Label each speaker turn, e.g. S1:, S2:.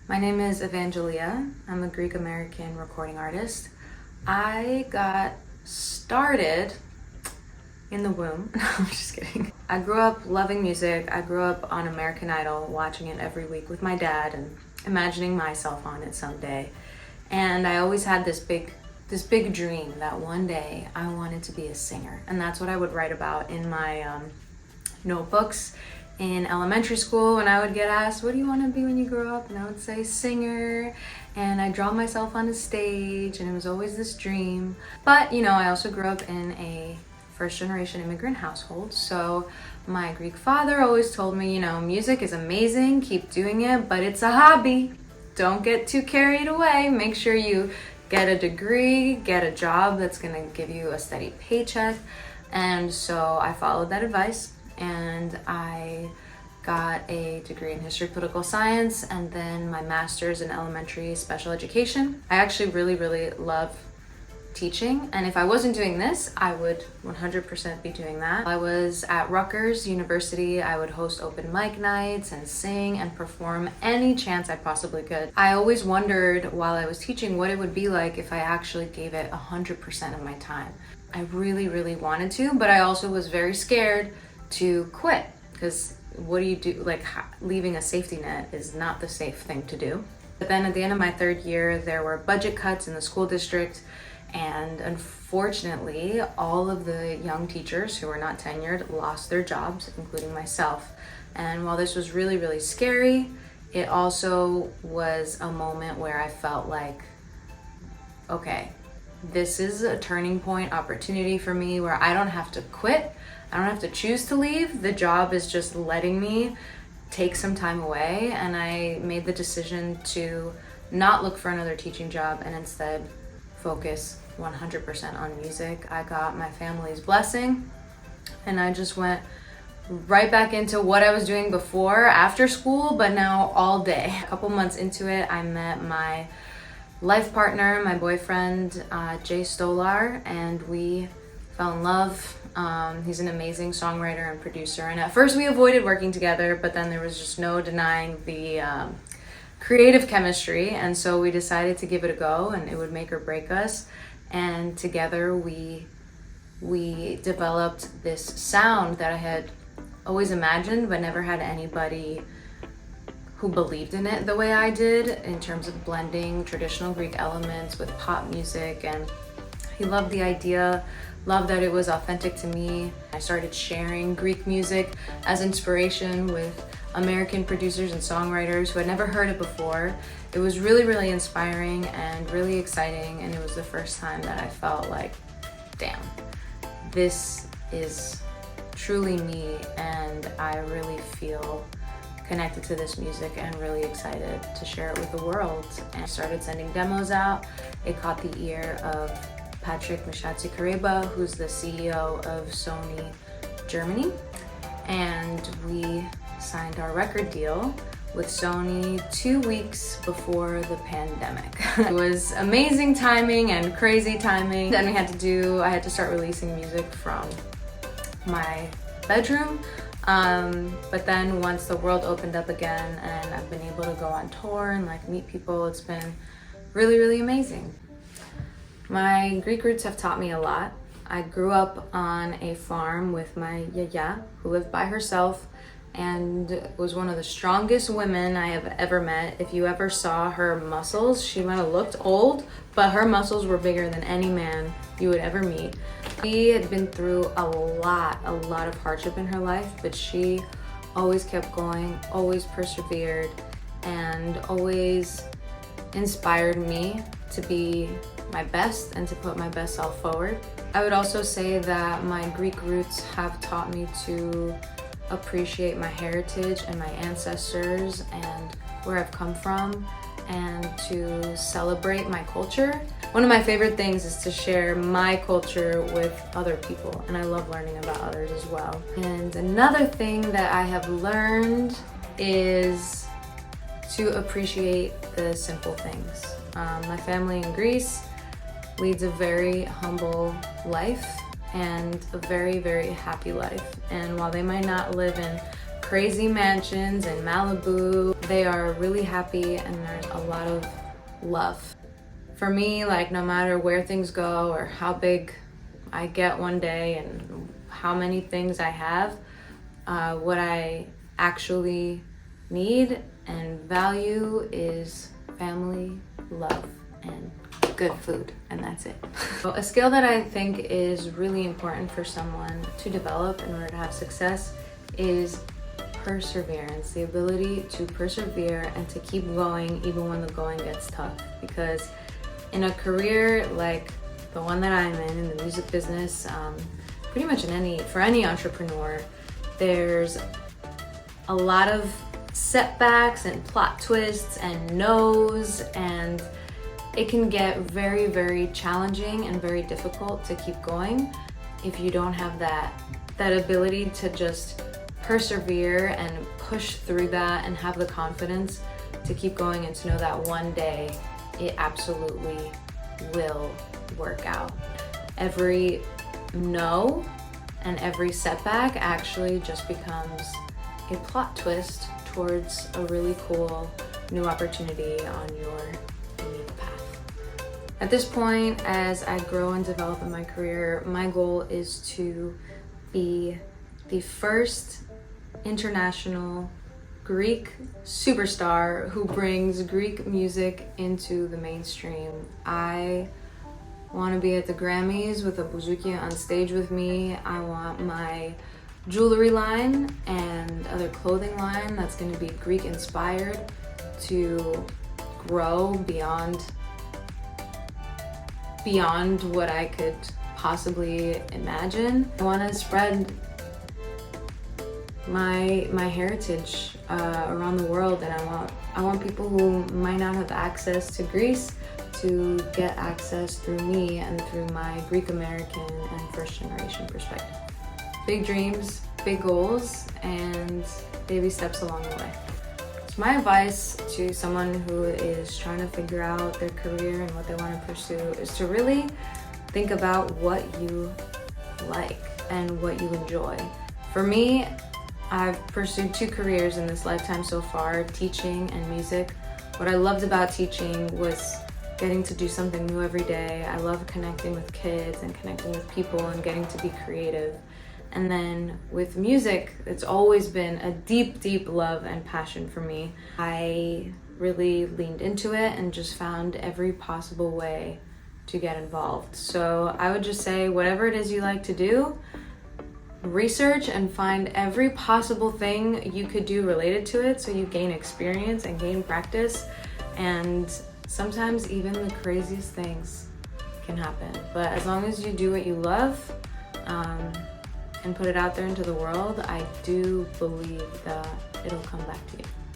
S1: My name is Evangelia. I'm a Greek American recording artist. I got started in the womb. No, I'm just kidding. I grew up loving music. I grew up on American Idol, watching it every week with my dad and imagining myself on it someday. And I always had this big dream that one day I wanted to be a singer. And that's what I would write about in my notebooks in elementary school when I would get asked, what do you want to be when you grow up? And I would say singer, and I draw myself on a stage, and it was always this dream. But I also grew up in a first generation immigrant household, so my Greek father always told me, music is amazing, keep doing it, but it's a hobby. Don't get too carried away. Make sure you get a degree, get a job that's gonna give you a steady paycheck. And so I followed that advice, and I got a degree in history political science and then my master's in elementary special education. I actually really love teaching, and if I wasn't doing this, I would 100% be doing that. I was at Rutgers University. I would host open mic nights and sing and perform any chance I possibly could. I always wondered while I was teaching what it would be like if I actually gave it 100% of my time. I really wanted to, but I also was very scared to quit, because what do you do? Leaving a safety net is not the safe thing to do. But then at the end of my third year, there were budget cuts in the school district, and unfortunately, all of the young teachers who were not tenured lost their jobs, including myself. And while this was really scary, it also was a moment where I felt like, okay, this is a turning point opportunity for me where I don't have to quit. I don't have to choose to leave. The job is just letting me take some time away, and I made the decision to not look for another teaching job and instead focus 100% on music. I got my family's blessing, and I just went right back into what I was doing before after school, but now all day. A couple months into it, I met my life partner, my boyfriend, Jay Stolar, and we fell in love. He's an amazing songwriter and producer, and at first we avoided working together, but then there was just no denying the creative chemistry, and so we decided to give it a go, and it would make or break us. And together we developed this sound that I had always imagined but never had anybody who believed in it the way I did, in terms of blending traditional Greek elements with pop music. And he loved the idea, loved that it was authentic to me. I started sharing Greek music as inspiration with American producers and songwriters who had never heard it before. It was really inspiring and really exciting, and it was the first time that I felt like, damn, this is truly me, and I really feel connected to this music and really excited to share it with the world. And I started sending demos out. It caught the ear of Patrick Mishatzi-Kareba, who's the CEO of Sony Germany, and we signed our record deal with Sony 2 weeks before the pandemic. It was amazing timing and crazy timing. Then I had to start releasing music from my bedroom. But then once the world opened up again and I've been able to go on tour and meet people, it's been really amazing. My Greek roots have taught me a lot. I grew up on a farm with my yaya, who lived by herself and was one of the strongest women I have ever met. If you ever saw her muscles, she might have looked old, but her muscles were bigger than any man you would ever meet. She had been through a lot of hardship in her life, but she always kept going, always persevered, and always inspired me to be my best and to put my best self forward. I would also say that my Greek roots have taught me to appreciate my heritage and my ancestors and where I've come from, and to celebrate my culture. One of my favorite things is to share my culture with other people, and I love learning about others as well. And another thing that I have learned is to appreciate the simple things. My family in Greece leads a very humble life and a very happy life. And while they might not live in crazy mansions in Malibu, they are really happy and there's a lot of love. For me, like, no matter where things go or how big I get one day and how many things I have, what I actually need and value is family, love, and good food, and that's it. So a skill that I think is really important for someone to develop in order to have success is perseverance, the ability to persevere and to keep going even when the going gets tough. Because in a career like the one that I'm in the music business, pretty much for any entrepreneur, there's a lot of setbacks and plot twists and no's, and it can get very, very challenging and very difficult to keep going if you don't have that ability to just persevere and push through that and have the confidence to keep going and to know that one day it absolutely will work out. Every no and every setback actually just becomes a plot twist towards a really cool new opportunity on your unique path. At this point, as I grow and develop in my career, my goal is to be the first international Greek superstar who brings Greek music into the mainstream. I want to be at the Grammys with a bouzouki on stage with me. I want my jewelry line and other clothing line that's going to be Greek inspired to grow beyond what I could possibly imagine. I want to spread my heritage around the world, and I want people who might not have access to Greece to get access through me and through my Greek American and first generation perspective. Big dreams, big goals, and baby steps along the way. So my advice to someone who is trying to figure out their career and what they want to pursue is to really think about what you like and what you enjoy. For me, I've pursued 2 careers in this lifetime so far, teaching and music. What I loved about teaching was getting to do something new every day. I love connecting with kids and connecting with people and getting to be creative. And then with music, it's always been a deep, deep love and passion for me. I really leaned into it and just found every possible way to get involved. So I would just say, whatever it is you like to do, research and find every possible thing you could do related to it so you gain experience and gain practice. And sometimes even the craziest things can happen. But as long as you do what you love, and put it out there into the world, I do believe that it'll come back to you.